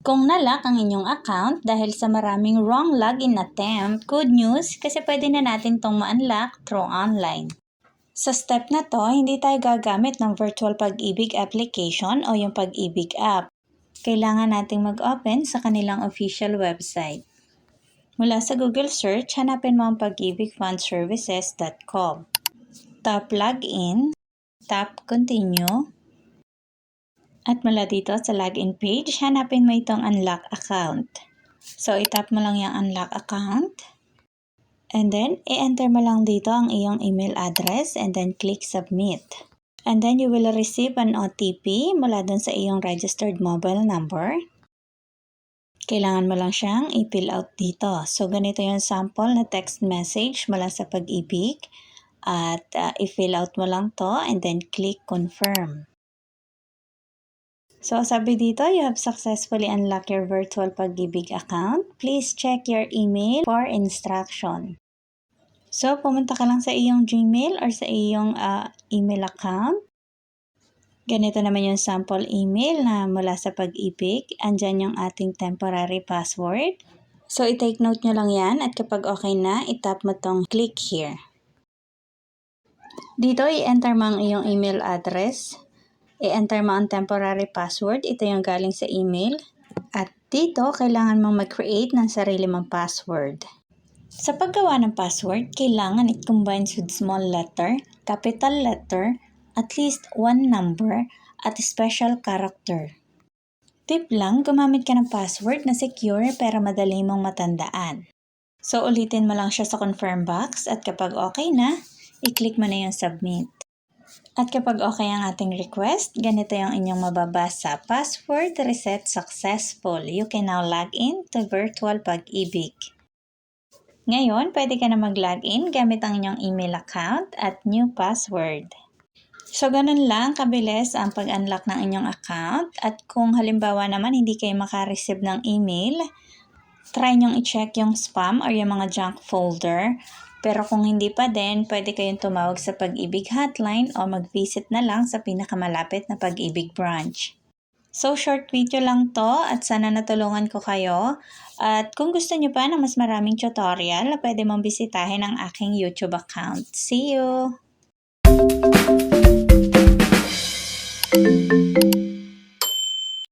Kung nalock ang inyong account dahil sa maraming wrong login attempt, good news kasi pwede na natin tong ma-unlock through online. Sa step na to, hindi tayo gagamit ng Virtual Pag-ibig application o yung Pag-ibig app. Kailangan nating mag-open sa kanilang official website. Mula sa Google search, hanapin mo ang pag-ibigfundservices.com. Tap Login, tap Continue, at mula dito sa login page, hanapin mo itong unlock account. So, itap mo lang yung unlock account. And then, i-enter mo lang dito ang iyong email address and then click submit. And then, you will receive an OTP mula dun sa iyong registered mobile number. Kailangan mo lang siyang i-fill out dito. So, ganito yung sample na text message mula sa Pag-ibig. At i-fill out mo lang to and then click confirm. So, sabi dito, you have successfully unlocked your virtual Pag-ibig account. Please check your email for instruction. So, pumunta ka lang sa iyong Gmail or sa iyong email account. Ganito naman yung sample email na mula sa Pag-ibig. Andyan yung ating temporary password. So, i-take note nyo lang yan at kapag okay na, itap mo tong click here. Dito, i-enter mo ang iyong email address. I-enter mo ang temporary password. Ito yung galing sa email. At dito, kailangan mong mag-create ng sarili mong password. Sa paggawa ng password, kailangan it combines with small letter, capital letter, at least one number, at special character. Tip lang, gumamit ka ng password na secure pero madali mong matandaan. So, ulitin mo lang siya sa confirm box at kapag okay na, i-click mo na yung submit. At kapag okay ang ating request, ganito yung inyong mababasa. Password reset successful. You can now log in to Virtual Pag-ibig. Ngayon, pwede ka na mag-login gamit ang inyong email account at new password. So, ganun lang kabilis ang pag-unlock ng inyong account. At kung halimbawa naman hindi kayo makareceive ng email, try nyong i-check yung spam or yung mga junk folder. Pero kung hindi pa din, pwede kayong tumawag sa Pag-ibig hotline o mag-visit na lang sa pinakamalapit na Pag-ibig branch. So, short video lang to at sana natulungan ko kayo. At kung gusto nyo pa ng mas maraming tutorial, pwede mong bisitahin ang aking YouTube account. See you!